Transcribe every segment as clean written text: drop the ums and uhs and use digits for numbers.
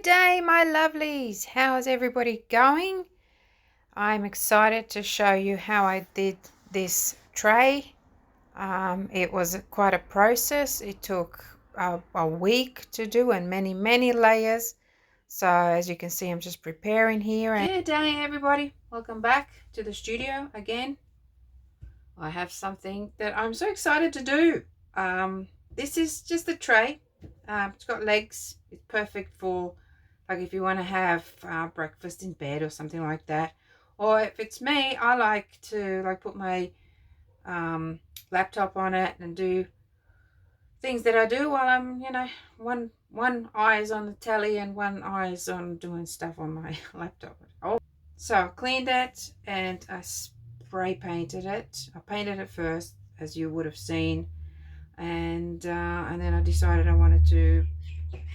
day, my lovelies. How is everybody going? I'm excited to show you how I did this tray. It was quite a process. It took a week to do and many layers. So as you can see, I'm just preparing here. Good day, everybody. Welcome back to the studio again. I have something that I'm so excited to do. This is just a tray. It's got legs. It's perfect for like if you want to have breakfast in bed or something like that. Or if it's me, I like to put my laptop on it and do things that I do while I'm, one eye is on the telly and one eye is on doing stuff on my laptop. Oh, so I cleaned it and I spray painted it. I painted it first, as you would have seen, and then I decided I wanted to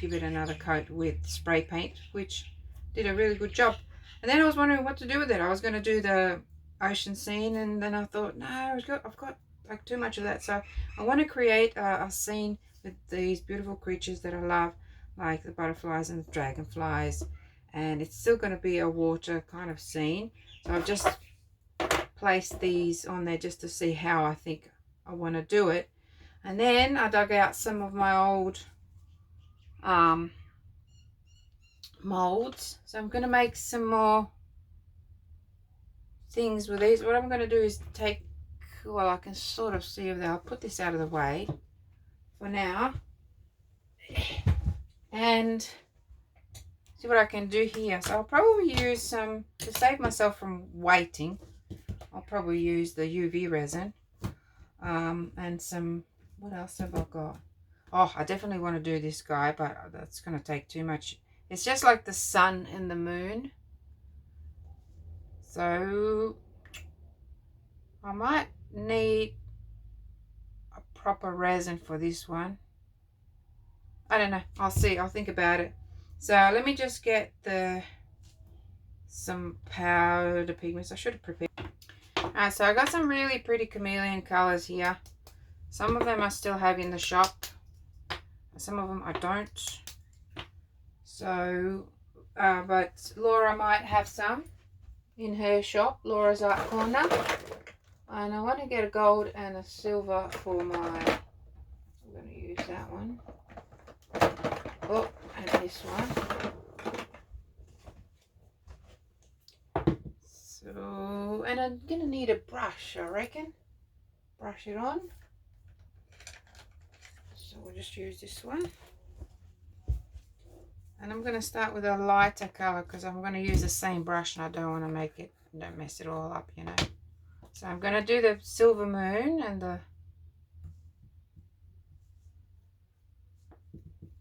give it another coat with spray paint, which did a really good job. And then I was wondering what to do with it. I was going to do the ocean scene, and then I thought, no, I've got like too much of that. So I want to create a scene with these beautiful creatures that I love, like the butterflies and the dragonflies, and it's still going to be a water kind of scene. So I've just placed these on there just to see how I think I want to do it. And then I dug out some of my old molds, so I'm going to make some more things with these. What I'm going to do is take, well, I can sort of see if I'll put this out of the way for now and see what I can do here. So I'll probably use some, to save myself from waiting, I'll probably use the UV resin and some, what else have I got? Oh, I definitely want to do this guy, but that's going to take too much. It's just like the sun and the moon. So I might need a proper resin for this one. I don't know. I'll see. I'll think about it. So let me just get some powder pigments. I should have prepared. Alright, so I got some really pretty chameleon colors here. Some of them I still have in the shop. Some of them I don't. So, but Laura might have some in her shop, Laura's Art Corner. And I want to get a gold and a silver for my, I'm going to use that one. Oh, and this one. So, and I'm going to need a brush, I reckon. Brush it on. So we'll just use this one. And I'm going to start with a lighter color because I'm going to use the same brush and I don't want to don't mess it all up, you know. So I'm going to do the silver moon and the,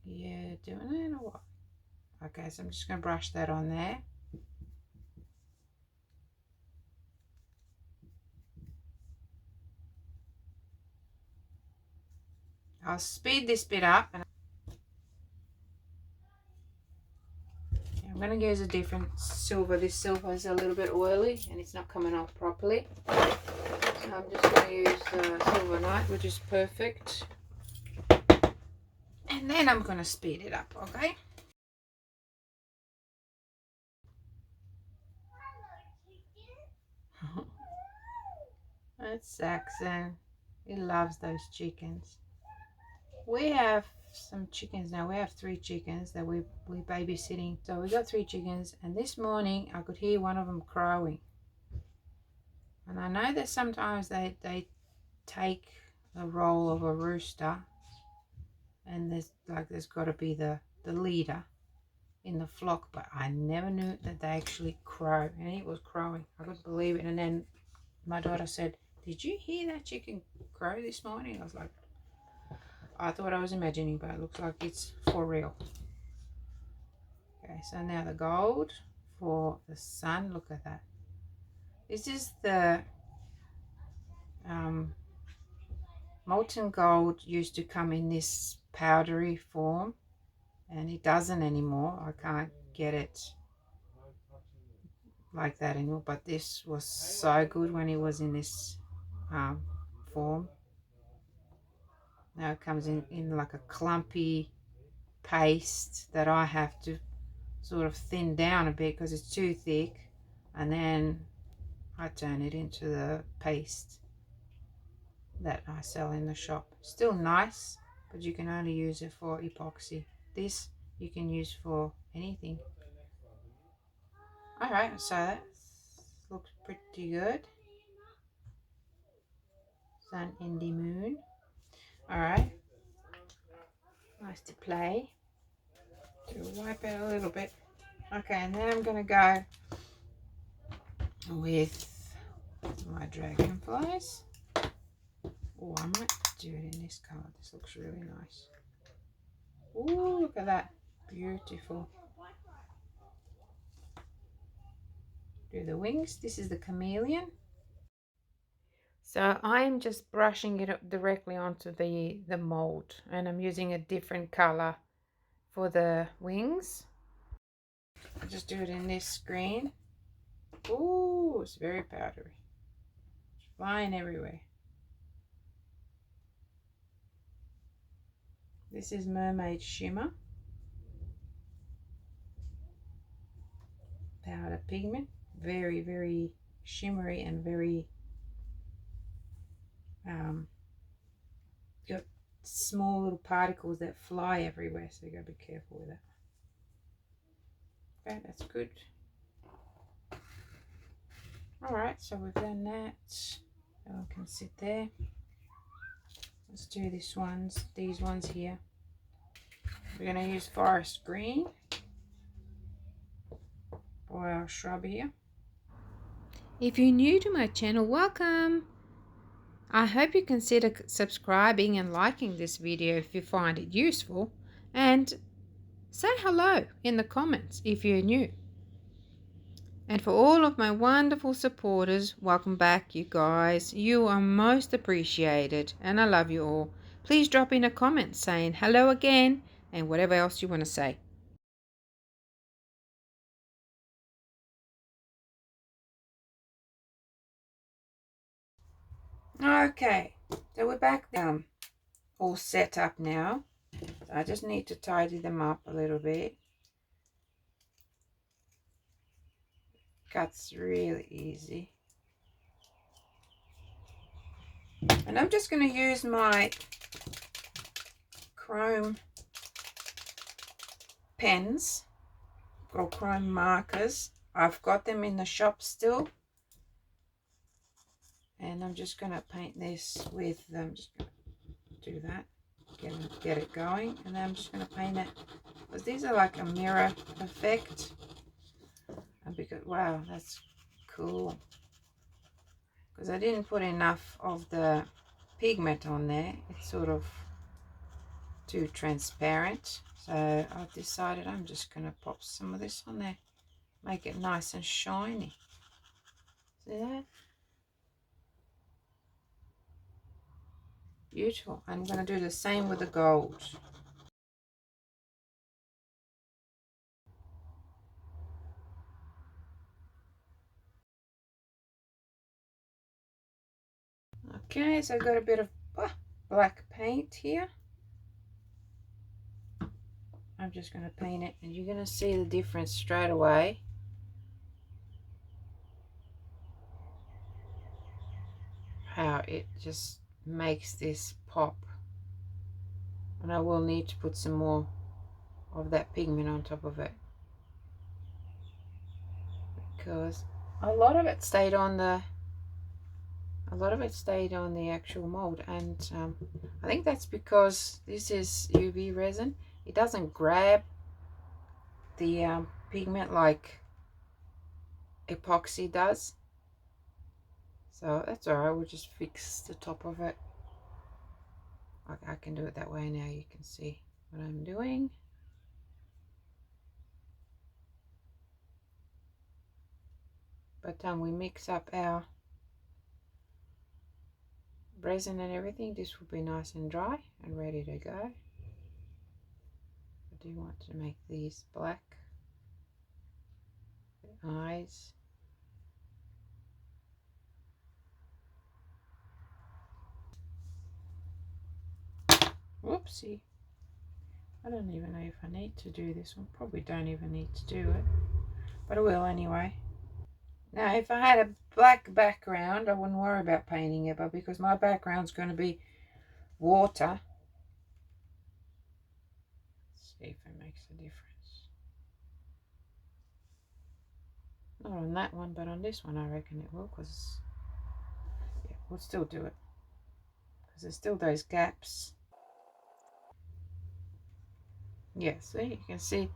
yeah, doing it or what? Okay, so I'm just going to brush that on there. I'll speed this bit up and I'm going to use a different silver. This silver is a little bit oily and it's not coming off properly. So I'm just going to use the silver night, which is perfect. And then I'm going to speed it up, okay? That's Saxon. He loves those chickens. We have some chickens now. We have 3 chickens that we're babysitting. So we got 3 chickens, and this morning I could hear one of them crowing. And I know that sometimes they take the role of a rooster, and there's got to be the leader in the flock, but I never knew that they actually crow, and it was crowing. I couldn't believe it. And then my daughter said, "Did you hear that chicken crow this morning?" I was like, I thought I was imagining, but it looks like it's for real. Okay, so now the gold for the sun. Look at that. This is the molten gold. Used to come in this powdery form, and it doesn't anymore. I can't get it like that anymore, but this was so good when it was in this form. Now it comes in like a clumpy paste that I have to sort of thin down a bit because it's too thick, and then I turn it into the paste that I sell in the shop. Still nice, but you can only use it for epoxy. This you can use for anything. Alright, so that looks pretty good. Sun in the moon. Alright, nice to play. To wipe it a little bit. Okay, and then I'm gonna go with my dragonflies. Oh, I might do it in this color. This looks really nice. Oh, look at that. Beautiful. Do the wings. This is the chameleon. So I'm just brushing it up directly onto the mold, and I'm using a different color for the wings. I'll just do it in this green. Oh, it's very powdery. It's flying everywhere. This is Mermaid Shimmer powder pigment. Very, very shimmery and very got small little particles that fly everywhere, so you gotta be careful with it. Okay, that's good. Alright, so we've done that. That one can sit there. Let's do these ones here. We're going to use forest green for our shrub here. If you're new to my channel, welcome! I hope you consider subscribing and liking this video if you find it useful, and say hello in the comments if you're new. And for all of my wonderful supporters, welcome back, you guys. You are most appreciated, and I love you all. Please drop in a comment saying hello again and whatever else you want to say. Okay, so we're back all set up now. So I just need to tidy them up a little bit. Cuts really easy. And I'm just going to use my chrome pens or chrome markers. I've got them in the shop still. And I'm just going to paint this with, I'm just going to do that, get it going. And then I'm just going to paint it, because these are like a mirror effect. And because, wow, that's cool. Because I didn't put enough of the pigment on there. It's sort of too transparent. So I've decided I'm just going to pop some of this on there. Make it nice and shiny. See that? Beautiful. I'm going to do the same with the gold. Okay, so I've got a bit of black paint here. I'm just going to paint it, and you're going to see the difference straight away. How it just makes this pop. And I will need to put some more of that pigment on top of it, because a lot of it stayed on the actual mold, and I think that's because this is UV resin. It doesn't grab the pigment like epoxy does, so that's alright. We'll just fix the top of it. I can do it that way now. You can see what I'm doing. By the time we mix up our resin and everything, this will be nice and dry and ready to go. I do want to make these black, the eyes. Whoopsie. I don't even know if I need to do this one. Probably don't even need to do it, but I will anyway. Now if I had a black background I wouldn't worry about painting it, but because my background's going to be water, let's see if it makes a difference. Not on that one, but on this one I reckon it will, because yeah, we'll still do it because there's still those gaps. Yeah, see, you can see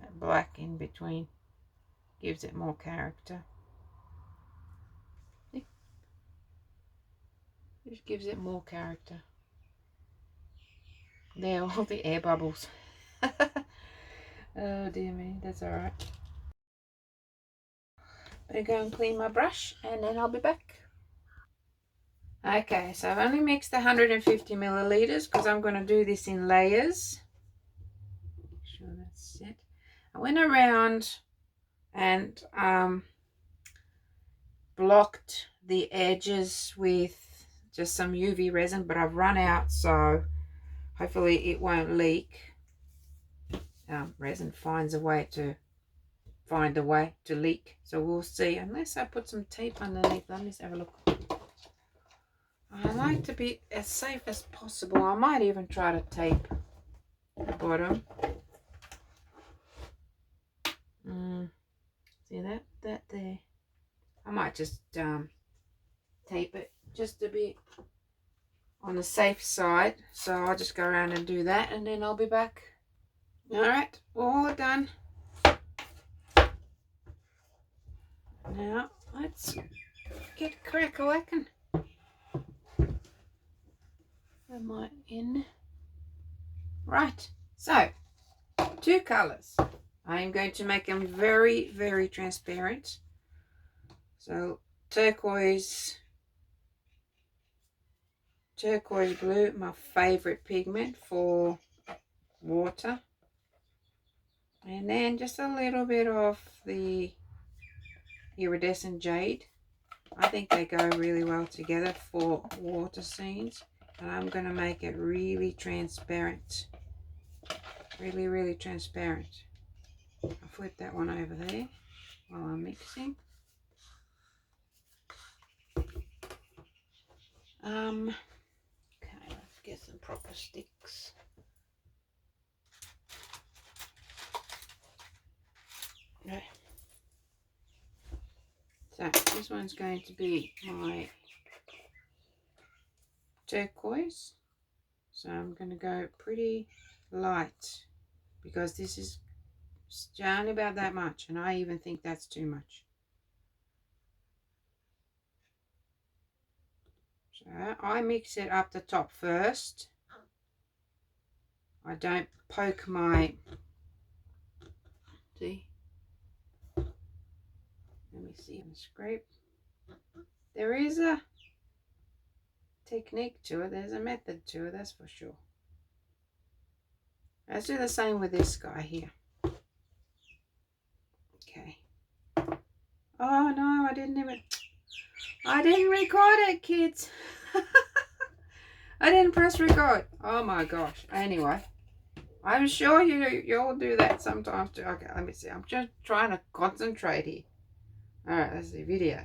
that black in between gives it more character. See? Just gives it more character. There, all the air bubbles. Oh dear me, that's alright. Better go and clean my brush and then I'll be back. Okay, so I've only mixed 150 milliliters because I'm going to do this in layers. Make sure that's it. I went around and blocked the edges with just some UV resin, but I've run out, so hopefully it won't leak. Resin finds a way to leak, so we'll see, unless I put some tape underneath. Let me have a look. I like to be as safe as possible. I might even try to tape the bottom. See that there? I might just tape it just to be on the safe side. So I'll just go around and do that, and then I'll be back. Alright, all done. Now let's get crack-a-whacking. Am I in? Right, so 2 colors. I am going to make them very, very transparent. So turquoise blue, my favorite pigment for water. And then just a little bit of the iridescent jade. I think they go really well together for water scenes. And I'm going to make it really transparent. Really, really transparent. I'll flip that one over there while I'm mixing. Okay, let's get some proper sticks. Okay. So this one's going to be my turquoise. So I'm going to go pretty light because this is only about that much, and I even think that's too much. So I mix it up the top first. I don't poke my, see, let me see, and scrape. There is a technique to it, there's a method to it, that's for sure. Let's do the same with this guy here. Okay. Oh no, I didn't record it, kids. I didn't press record. Oh my gosh. Anyway, I'm sure you all do that sometimes too. Okay, let me see. I'm just trying to concentrate here. Alright, that's the video.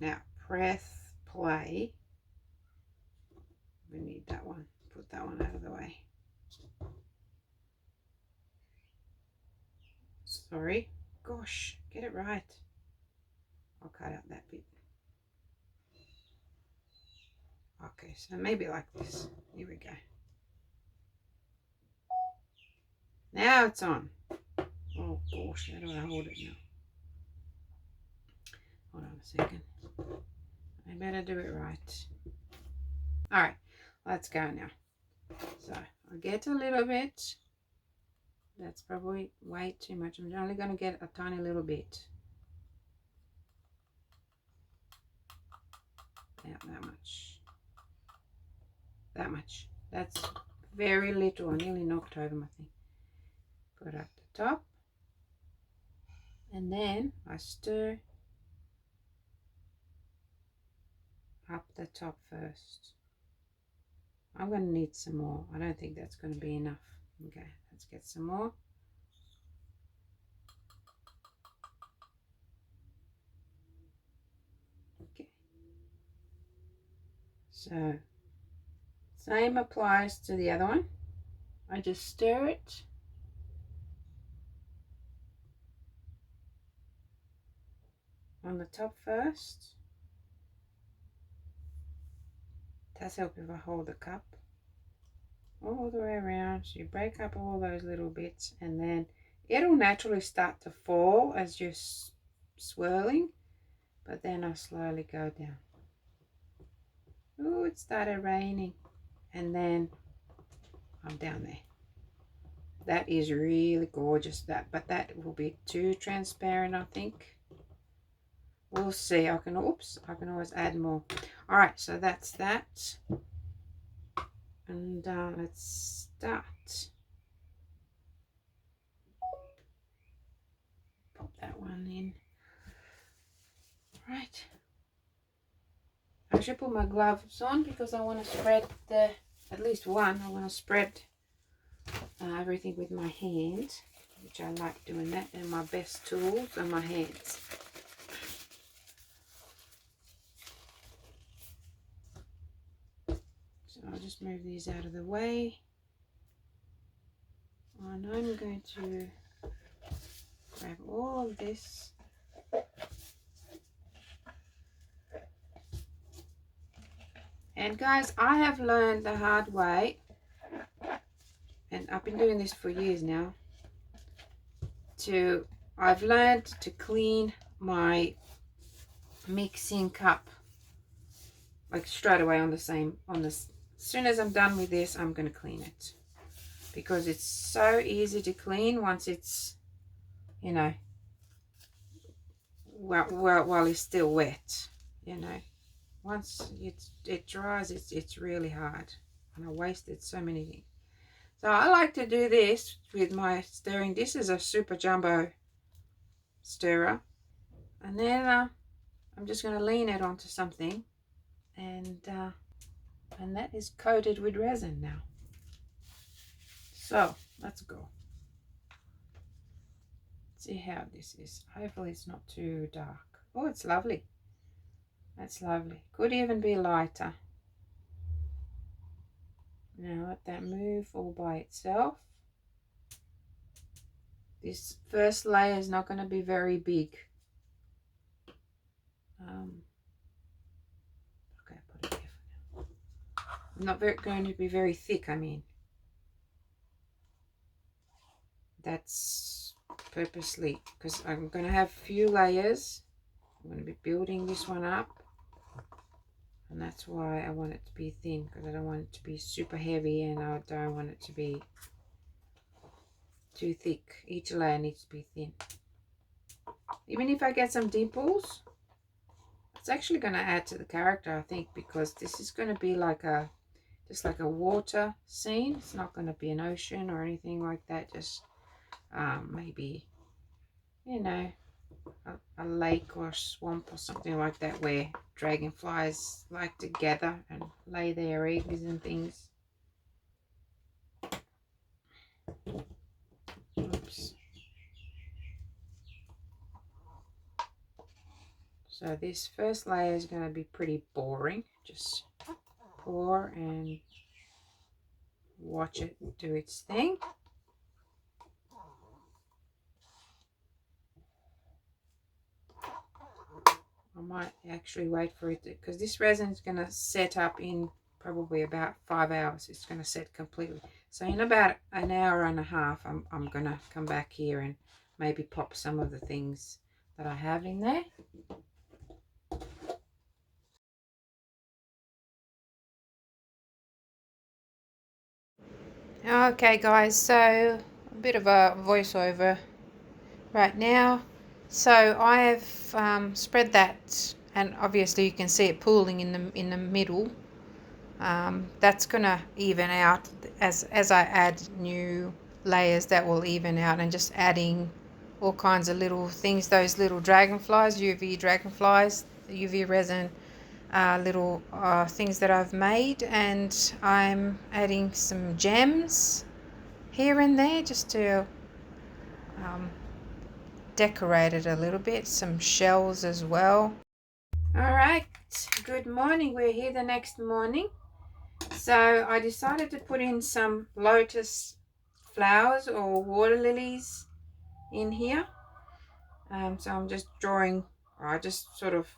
Now, press play. We need that one. Put that one out of the way. Sorry. Gosh, get it right. I'll cut out that bit. Okay, so maybe like this. Here we go. Now it's on. Oh gosh, how do I hold it now? Hold on a second. I better do it right. Alright, let's go now. So I'll get a little bit. That's probably way too much. I'm only going to get a tiny little bit. Yeah, that much. That much. That's very little. I nearly knocked over my thing. Put up the top. And then I stir up the top first. I'm going to need some more. I don't think that's going to be enough. Okay, let's get some more. Okay. So, same applies to the other one. I just stir it. On the top first. That's help if I hold the cup all the way around. So you break up all those little bits, and then it'll naturally start to fall as you're swirling, but then I slowly go down. Oh, it started raining, and then I'm down there. That is really gorgeous, but that will be too transparent, I think. We'll see. I can always add more. All right, so that's that. And let's start. Pop that one in. Right. I should put my gloves on because I want to spread at least one. I want to spread everything with my hands, which I like doing that. And my best tools are my hands. So I'll just move these out of the way. And I'm going to grab all of this. And guys, I have learned the hard way, and I've been doing this for years now, I've learned to clean my mixing cup like straight away as soon as I'm done with this, I'm going to clean it, because it's so easy to clean once it's, you know, while it's still wet, you know. Once it dries, it's really hard, and I wasted so many things. So I like to do this with my stirring. This is a super jumbo stirrer, and then I'm just going to lean it onto something, and that is coated with resin now. So let's go. See how this is. Hopefully it's not too dark. Oh, it's lovely. That's lovely. Could even be lighter. Now let that move all by itself. This first layer is not going to be very big. Okay, put it here for now. Not going to be very thick, I mean. That's purposely because I'm going to have a few layers. I'm going to be building this one up. And that's why I want it to be thin, because I don't want it to be super heavy, and I don't want it to be too thick. Each layer needs to be thin. Even if I get some dimples, it's actually going to add to the character, I think, because this is going to be like just like a water scene. It's not going to be an ocean or anything like that. Just maybe, you know, a lake or swamp or something like that, where dragonflies like to gather and lay their eggs and things. Oops. So this first layer is going to be pretty boring. Just pour and watch it do its thing. I might actually wait for it, because this resin is going to set up in probably about 5 hours. It's going to set completely. So in about an hour and a half, I'm going to come back here and maybe pop some of the things that I have in there. Okay guys, so a bit of a voiceover right now. So I have spread that, and obviously you can see it pooling in the middle. That's gonna even out as I add new layers. That will even out, and just adding all kinds of little things. Those little dragonflies, UV dragonflies, UV resin little things that I've made, and I'm adding some gems here and there just to decorate it a little bit, some shells as well. Alright, good morning. We're here the next morning. So I decided to put in some lotus flowers or water lilies in here. So I'm just drawing, I just sort of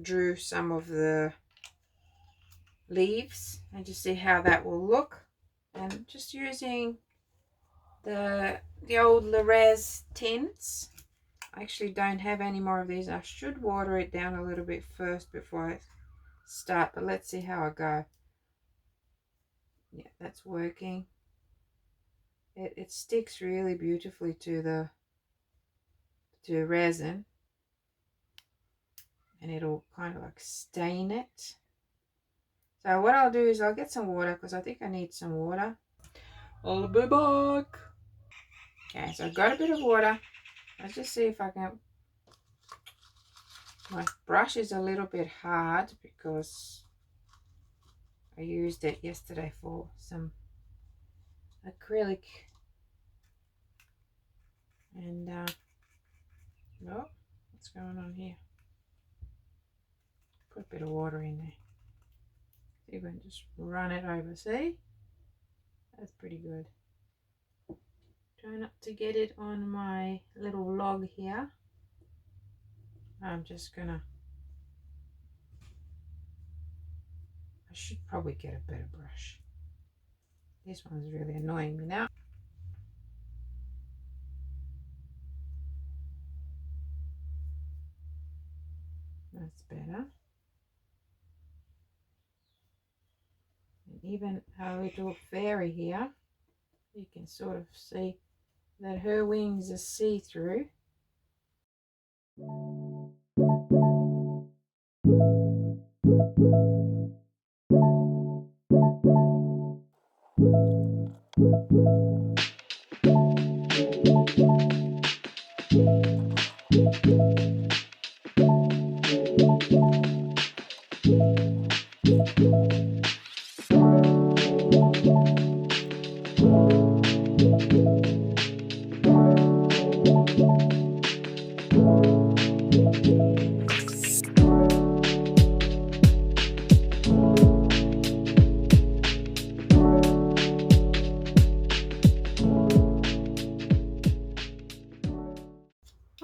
drew some of the leaves and just see how that will look. And just using the old Le'Rez tints. I actually don't have any more of these. I should water it down a little bit first before I start, but let's see how I go. Yeah, that's working. It sticks really beautifully to the resin, and it'll kind of like stain it. So what I'll do is I'll get some water, because I think I need some water. I'll be back. Okay, so I've got a bit of water. Let's just see if I can. My brush is a little bit hard because I used it yesterday for some acrylic. And oh, what's going on here? Put a bit of water in there. See if I can just run it over. See? That's pretty good. Try not to get it on my little log here. I'm just gonna, I should probably get a better brush. This one's really annoying me now. That's better. And even our little fairy here, you can sort of see that her wings are see-through.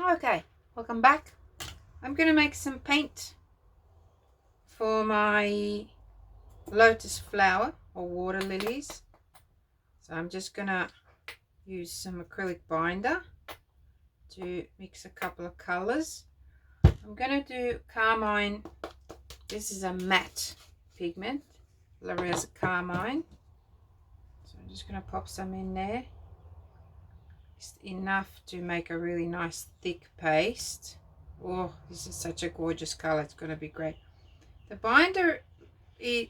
Okay, welcome back. I'm going to make some paint for my lotus flower or water lilies. So I'm just going to use some acrylic binder to mix a couple of colors. I'm going to do carmine. This is a matte pigment, Le'Rez Carmine. So I'm just going to pop some in there. Just enough to make a really nice thick paste. Oh, this is such a gorgeous color. It's going to be great. The binder, it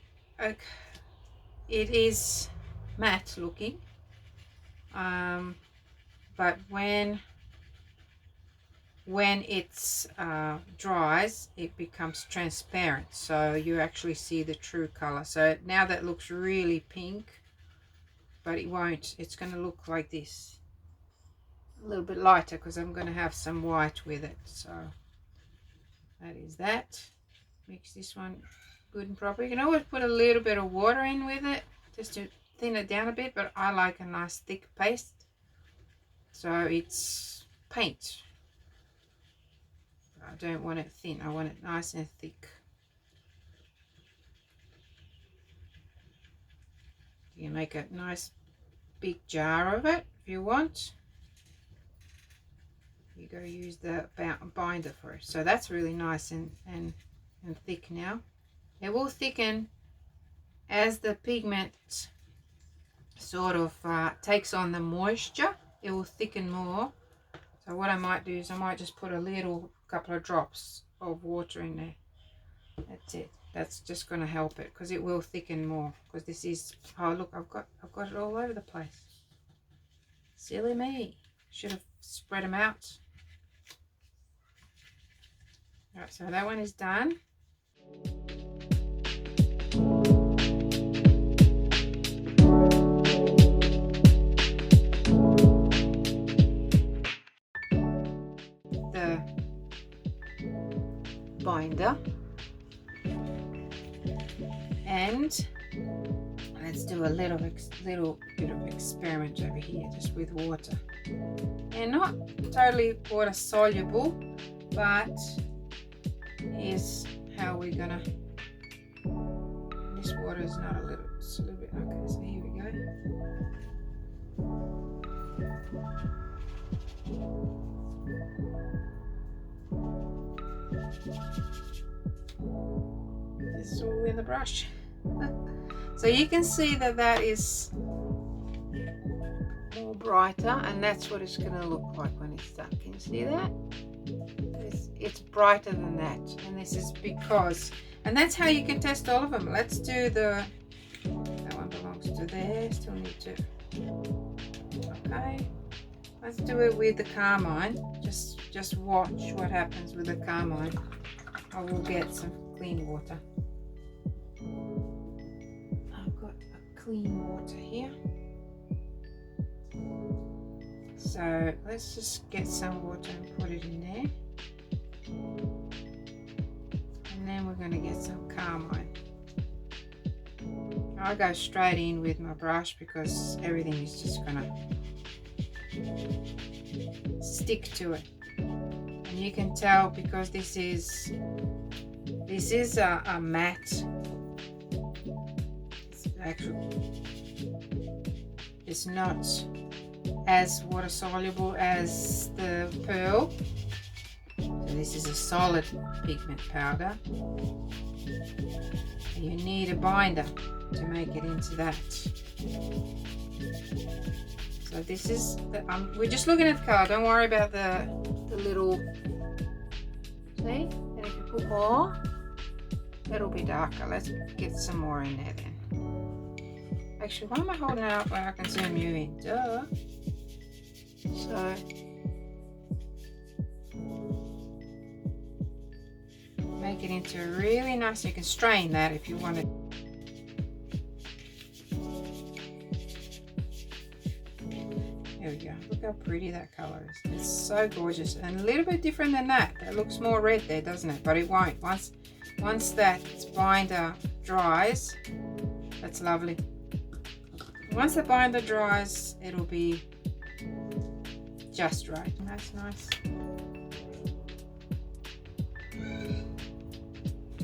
is matte looking, but when it's dries, it becomes transparent, so you actually see the true color. So now that looks really pink, but it won't. It's going to look like this. A little bit lighter because I'm going to have some white with it. So that is that. Mix this one good and proper. You can always put a little bit of water in with it just to thin it down a bit, but I like a nice thick paste, so it's paint. I don't want it thin, I want it nice and thick. You can make a nice big jar of it if you want. You go use the binder for it. So that's really nice and thick now. It will thicken as the pigment sort of takes on the moisture. It will thicken more. So what I might do is I might just put a couple of drops of water in there. That's it. That's just going to help it because it will thicken more. Because this is, oh look, I've got it all over the place. Silly me. Should have spread them out. Alright, so that one is done. binder. And let's do a little bit of experiment over here, just with water. And not totally water soluble, but here's how we're gonna. This water is not a little, it's a little bit. Okay, so here we go. This is all in the brush. So you can see that that is more brighter, and that's what it's going to look like when it's done. Can you see that? It's brighter than that, and this is because, and that's how you can test all of them. Let's do the, that one belongs to there, still need to, okay. Let's do it with the carmine. Just watch what happens with the carmine. I will get some clean water. I've got a clean water here. So let's just get some water and put it in there. And then we're going to get some carmine. I'll go straight in with my brush because everything is just going to stick to it. And you can tell because this is a matte. It's not as water soluble as the pearl. So this is a solid pigment powder. And you need a binder to make it into that. So this is the, we're just looking at the color. Don't worry about the little. See? And if you put more, it'll be darker. Let's get some more in there then. Actually, why am I holding it up when I can zoom you in? Duh. So make it into a really nice. You can strain that if you want it. There we go. Look how pretty that color is. It's so gorgeous and a little bit different than that. That looks more red there, doesn't it? But it won't. Once that binder dries, that's lovely. Once the binder dries, it'll be just right. That's nice.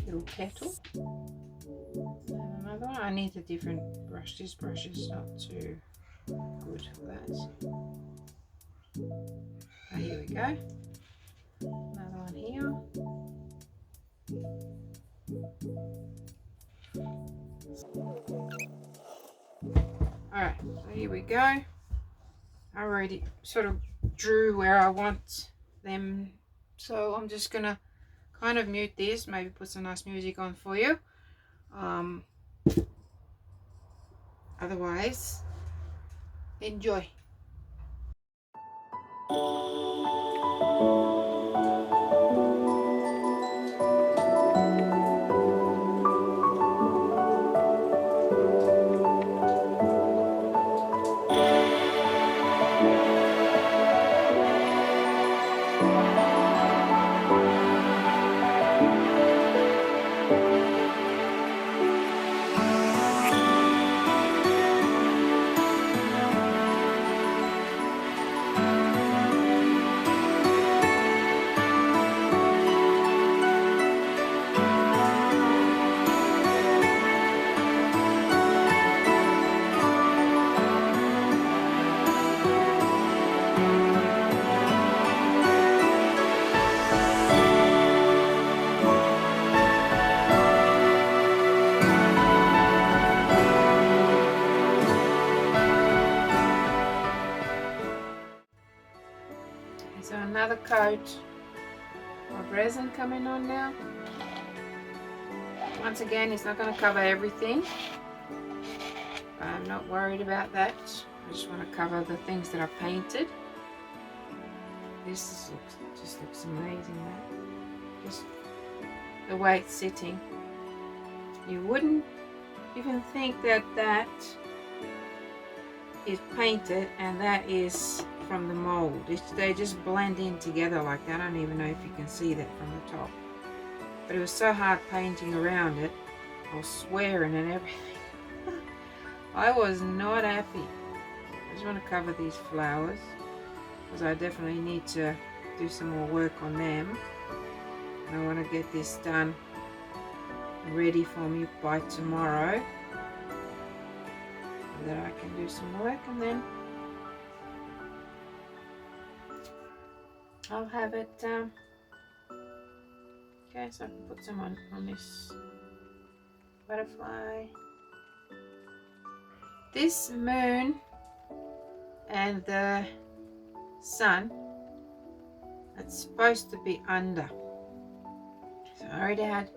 Little petal. And another one. I need a different brush. This brush is not too good for that. Oh, here we go. Another one here. Alright, so here we go. I already sort of drew where I want them, so I'm just gonna kind of mute this, maybe put some nice music on for you. Otherwise, enjoy. So another coat of resin coming on now. Once again, it's not going to cover everything. I'm not worried about that. I just want to cover the things that I've painted. This just looks amazing, that. Just the way it's sitting. You wouldn't even think that that is painted and that is from the mold. They just blend in together like that. I don't even know if you can see that from the top. but it was so hard painting around it. I was swearing and everything. I was not happy. I just want to cover these flowers because I definitely need to do some more work on them. And I want to get this done ready for me by tomorrow so that I can do some work, and then I'll have it okay, so I can put some on this butterfly. This moon and the sun, it's supposed to be under. So I already had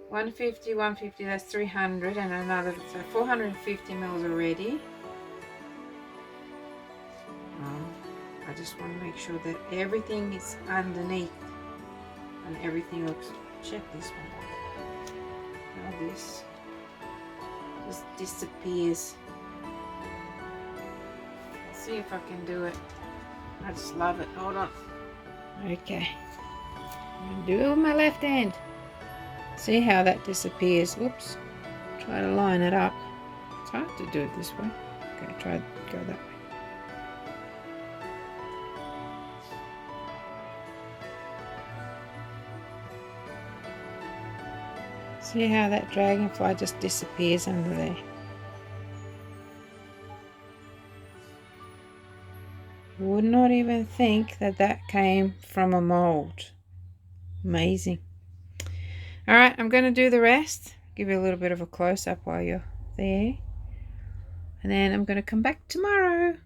150, 150, that's 300, and another, so 450 mils already. I just want to make sure that everything is underneath and everything looks, check this one. Now this just disappears. Let's see if I can do it. I just love it. Hold on. Okay. I'm going to do it with my left hand. See how that disappears. Whoops. Try to line it up. It's hard to do it this way. Okay, try to go that way. See how that dragonfly just disappears under there. You would not even think that that came from a mold. Amazing. Alright, I'm going to do the rest. Give you a little bit of a close-up while you're there. And then I'm going to come back tomorrow.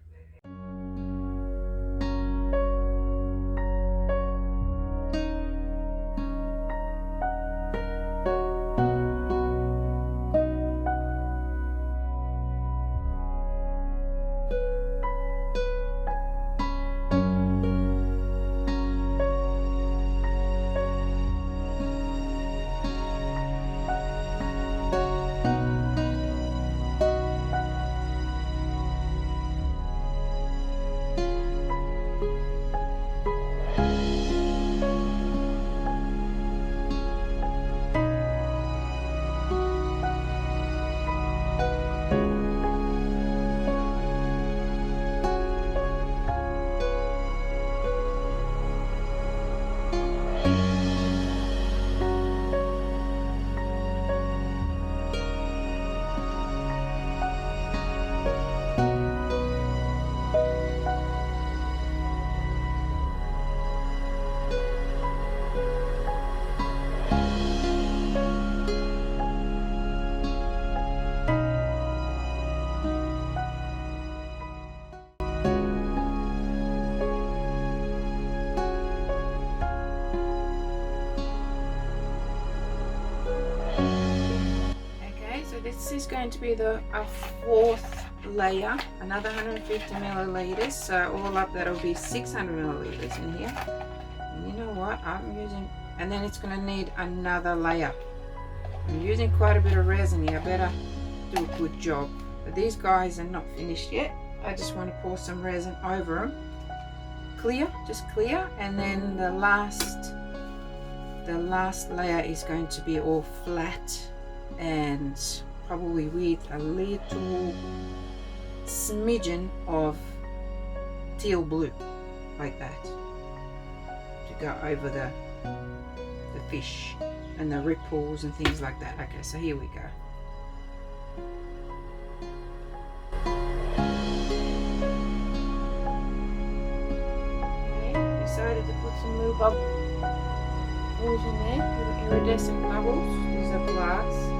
This is going to be a fourth layer, another 150 milliliters, so all up that'll be 600 milliliters in here. And you know what, I'm using, and then it's going to need another layer. I'm using quite a bit of resin here, I better do a good job. But these guys are not finished yet. I just want to pour some resin over them. Clear, just clear, and then the last layer is going to be all flat and probably with a little smidgen of teal blue, like that, to go over the fish and the ripples and things like that. Okay, so here we go. Okay, decided to put some little bubbles in there, little iridescent bubbles. These are glass.